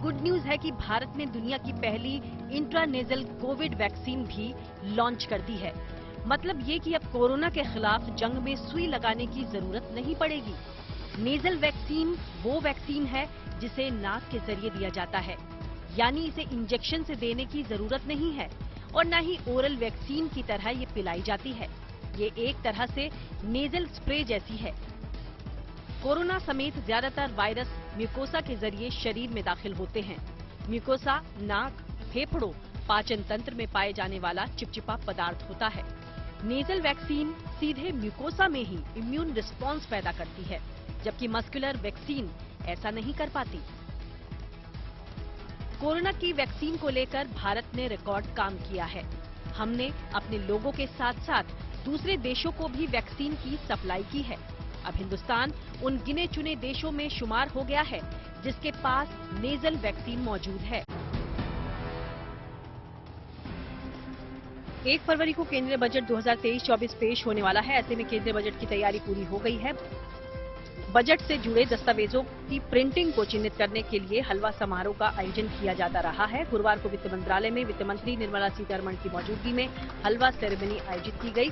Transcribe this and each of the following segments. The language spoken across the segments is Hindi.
गुड न्यूज है कि भारत ने दुनिया की पहली इंट्रानेजल कोविड वैक्सीन भी लॉन्च कर दी है। मतलब ये कि अब कोरोना के खिलाफ जंग में सुई लगाने की जरूरत नहीं पड़ेगी। नेजल वैक्सीन वो वैक्सीन है जिसे नाक के जरिए दिया जाता है, यानी इसे इंजेक्शन से देने की जरूरत नहीं है और न ही ओरल वैक्सीन की तरह ये पिलाई जाती है। ये एक तरह से नेजल स्प्रे जैसी है। कोरोना समेत ज्यादातर वायरस म्यूकोसा के जरिए शरीर में दाखिल होते हैं। म्यूकोसा नाक, फेफड़ों, पाचन तंत्र में पाए जाने वाला चिपचिपा पदार्थ होता है। नेजल वैक्सीन सीधे म्यूकोसा में ही इम्यून रिस्पॉन्स पैदा करती है, जबकि मस्कुलर वैक्सीन ऐसा नहीं कर पाती। कोरोना की वैक्सीन को लेकर भारत ने रिकॉर्ड काम किया है। हमने अपने लोगों के साथ साथ दूसरे देशों को भी वैक्सीन की सप्लाई की है। अब हिंदुस्तान उन गिने चुने देशों में शुमार हो गया है जिसके पास नेजल वैक्सीन मौजूद है। 1 फरवरी को केंद्रीय बजट 2023-24 पेश होने वाला है। ऐसे में केंद्रीय बजट की तैयारी पूरी हो गई है। बजट से जुड़े दस्तावेजों की प्रिंटिंग को चिन्हित करने के लिए हलवा समारोह का आयोजन किया जाता रहा है। गुरुवार को वित्त मंत्रालय में वित्त मंत्री निर्मला सीतारमण की मौजूदगी में हलवा सेरेमनी आयोजित की गई।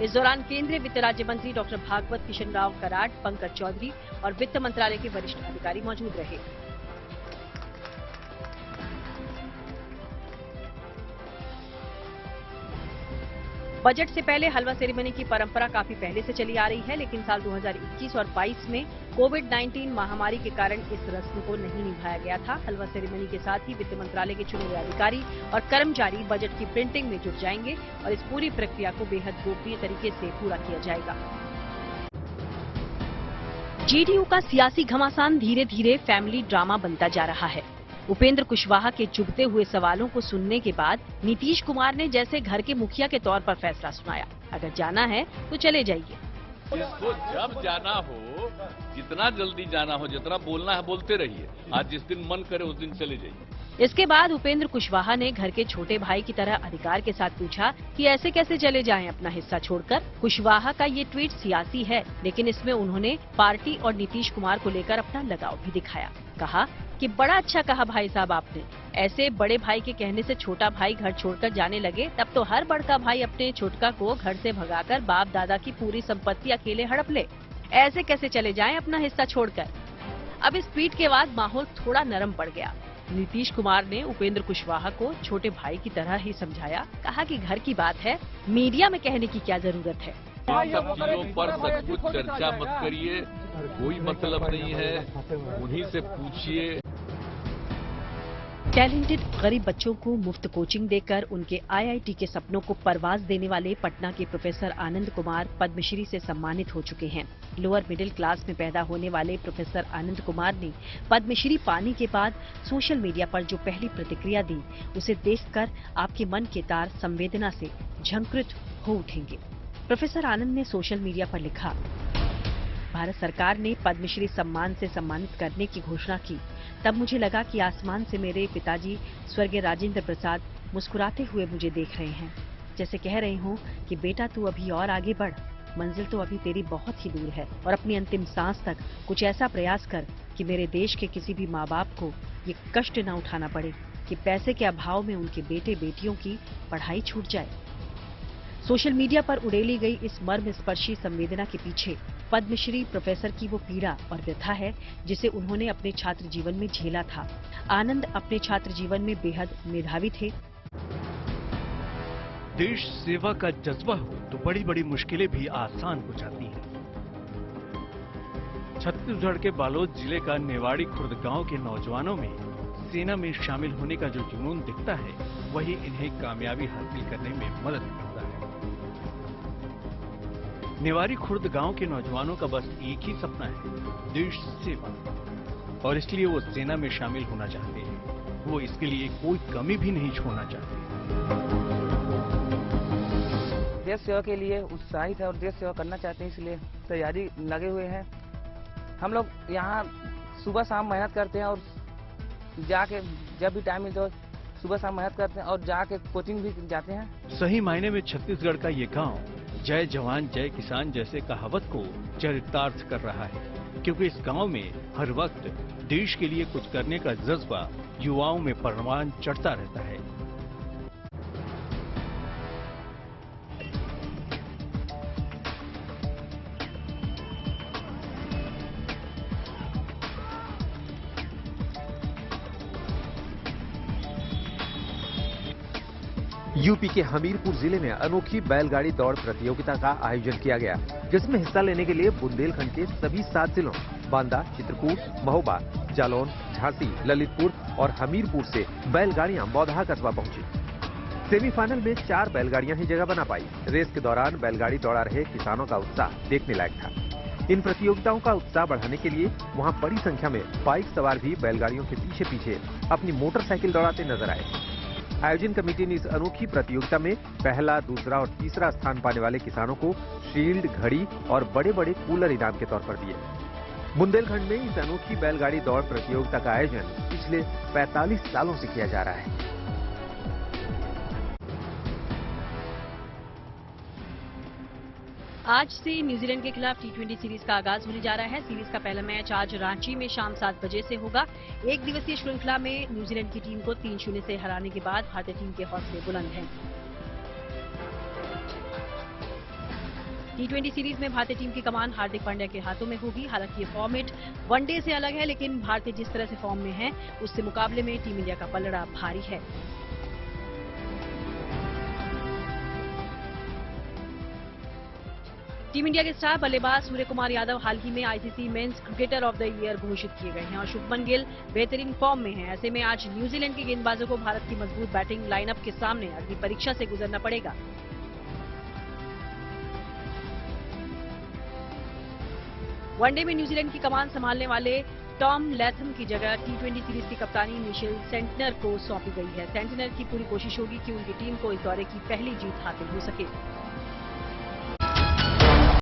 इस दौरान केंद्रीय वित्त राज्य मंत्री डॉक्टर भागवत किशन राव कराड, पंकज चौधरी और वित्त मंत्रालय के वरिष्ठ अधिकारी मौजूद रहे। बजट से पहले हलवा सेरेमनी की परंपरा काफी पहले से चली आ रही है, लेकिन साल 2021 और 22 में कोविड-19 महामारी के कारण इस रस्म को नहीं निभाया गया था। हलवा सेरेमनी के साथ ही वित्त मंत्रालय के चुने हुए अधिकारी और कर्मचारी बजट की प्रिंटिंग में जुट जाएंगे और इस पूरी प्रक्रिया को बेहद गोपनीय तरीके से पूरा किया जाएगा। जेडीयू का सियासी घमासान धीरे धीरे फैमिली ड्रामा बनता जा रहा है। उपेंद्र कुशवाहा के चुभते हुए सवालों को सुनने के बाद नीतीश कुमार ने जैसे घर के मुखिया के तौर पर फैसला सुनाया, अगर जाना है तो चले जाइए। जिसको जब जाना हो, जितना जल्दी जाना हो, जितना बोलना है बोलते रहिए। आज जिस दिन मन करे उस दिन चले जाइए। इसके बाद उपेंद्र कुशवाहा ने घर के छोटे भाई की तरह अधिकार के साथ पूछा कि ऐसे कैसे चले जाएं अपना हिस्सा छोड़कर। कुशवाहा का ये ट्वीट सियासी है, लेकिन इसमें उन्होंने पार्टी और नीतीश कुमार को लेकर अपना लगाव भी दिखाया। कहा कि बड़ा अच्छा कहा भाई साहब आपने, ऐसे बड़े भाई के कहने से छोटा भाई घर छोड़कर जाने लगे, तब तो हर बड़का भाई अपने छोटका को घर से भगाकर बाप दादा की पूरी संपत्ति अकेले हड़प ले। ऐसे कैसे चले जाएं अपना हिस्सा छोड़कर। अब इस ट्वीट के बाद माहौल थोड़ा नरम पड़ गया। नीतीश कुमार ने उपेंद्र कुशवाहा को छोटे भाई की तरह ही समझाया। कहा कि घर की बात है, मीडिया में कहने की क्या जरूरत है। सब चीजों पर सब कुछ चर्चा मत करिए, कोई मतलब नहीं है, उन्हीं से पूछिए। टैलेंटेड गरीब बच्चों को मुफ्त कोचिंग देकर उनके आईआईटी के सपनों को परवाज देने वाले पटना के प्रोफेसर आनंद कुमार पद्मश्री से सम्मानित हो चुके हैं। लोअर मिडिल क्लास में पैदा होने वाले प्रोफेसर आनंद कुमार ने पद्मश्री पाने के बाद सोशल मीडिया पर जो पहली प्रतिक्रिया दी, उसे देखकर आपके मन के तार संवेदना से झंकृत हो उठेंगे। प्रोफेसर आनंद ने सोशल मीडिया पर लिखा, भारत सरकार ने पद्मश्री सम्मान से सम्मानित करने की घोषणा की, तब मुझे लगा कि आसमान से मेरे पिताजी स्वर्गीय राजेंद्र प्रसाद मुस्कुराते हुए मुझे देख रहे हैं, जैसे कह रहे हों कि बेटा तू अभी और आगे बढ़, मंजिल तो अभी तेरी बहुत ही दूर है और अपनी अंतिम सांस तक कुछ ऐसा प्रयास कर कि मेरे देश के किसी भी माँ बाप को ये कष्ट न उठाना पड़े कि पैसे के अभाव में उनके बेटे बेटियों की पढ़ाई छूट जाए। सोशल मीडिया पर उड़ेली गई इस मर्मस्पर्शी संवेदना के पीछे पद्मश्री प्रोफेसर की वो पीड़ा और व्यथा है जिसे उन्होंने अपने छात्र जीवन में झेला था। आनंद अपने छात्र जीवन में बेहद मेधावी थे। देश सेवा का जज्बा हो तो बड़ी बड़ी मुश्किलें भी आसान हो जाती हैं। छत्तीसगढ़ के बालोद जिले का नेवाड़ी खुर्द गांव के नौजवानों में सेना में शामिल होने का जो जुनून दिखता है, वही इन्हें कामयाबी हासिल करने में मदद करता है। नेवाड़ी खुर्द गांव के नौजवानों का बस एक ही सपना है, देश सेवा, और इसलिए वो सेना में शामिल होना चाहते हैं। वो इसके लिए कोई कमी भी नहीं छोड़ना चाहते। देश सेवा के लिए उत्साहित है और देश सेवा करना चाहते हैं, इसलिए तैयारी लगे हुए हैं। हम लोग यहाँ सुबह शाम मेहनत करते हैं और जाके जब भी टाइम मिलता है सुबह शाम मेहनत करते हैं और जाके कोचिंग भी जाते हैं। सही मायने में छत्तीसगढ़ का ये गांव जय जवान जय किसान जैसे कहावत को चरितार्थ कर रहा है, क्योंकि इस गांव में हर वक्त देश के लिए कुछ करने का जज्बा युवाओं में परवान चढ़ता रहता है। यूपी के हमीरपुर जिले में अनोखी बैलगाड़ी दौड़ प्रतियोगिता का आयोजन किया गया, जिसमें हिस्सा लेने के लिए बुंदेलखंड के सभी 7 जिलों बांदा, चित्रकूट, महोबा, जालौन, झांसी, ललितपुर और हमीरपुर से बैलगाड़ियां बौधा कस्बा पहुंची। सेमीफाइनल में 4 बैलगाड़ियां ही जगह बना पाई। रेस के दौरान बैलगाड़ी दौड़ा रहे किसानों का उत्साह देखने लायक था। इन प्रतियोगिताओं का उत्साह बढ़ाने के लिए वहां बड़ी संख्या में बाइक सवार भी बैलगाड़ियों के पीछे पीछे अपनी मोटरसाइकिल दौड़ाते नजर आए। आयोजन कमेटी ने इस अनोखी प्रतियोगिता में पहला, दूसरा और तीसरा स्थान पाने वाले किसानों को शील्ड, घड़ी और बड़े-बड़े कूलर इनाम के तौर पर दिए। बुंदेलखंड में इस अनोखी बैलगाड़ी दौड़ प्रतियोगिता का आयोजन पिछले 45 सालों से किया जा रहा है। आज से न्यूजीलैंड के खिलाफ टी20 सीरीज का आगाज होने जा रहा है। सीरीज का पहला मैच आज रांची में शाम 7 बजे से होगा। एक दिवसीय श्रृंखला में न्यूजीलैंड की टीम को 3-0 से हराने के बाद भारतीय टीम के हौसले बुलंद हैं। टी20 सीरीज में भारतीय टीम की कमान हार्दिक पांड्या के हाथों में होगी। हालांकि ये फॉर्मेट वनडे से अलग है, लेकिन भारतीय जिस तरह से फॉर्म में है उससे मुकाबले में टीम इंडिया का पलड़ा भारी है। टीम इंडिया के स्टार बल्लेबाज सूर्य कुमार यादव हाल ही में ICC men's cricketer of the year घोषित किए गए हैं और शुभमन गिल बेहतरीन फॉर्म में हैं। ऐसे में आज न्यूजीलैंड के गेंदबाजों को भारत की मजबूत बैटिंग लाइनअप के सामने अग्नि परीक्षा से गुजरना पड़ेगा। वनडे में न्यूजीलैंड की कमान संभालने वाले टॉम लैथम की जगह टी20 सीरीज की कप्तानी मिशेल सेंटनर को सौंपी गई है। सेंटनर की पूरी कोशिश होगी कि उनकी टीम को इस दौरे की पहली जीत हासिल हो सके।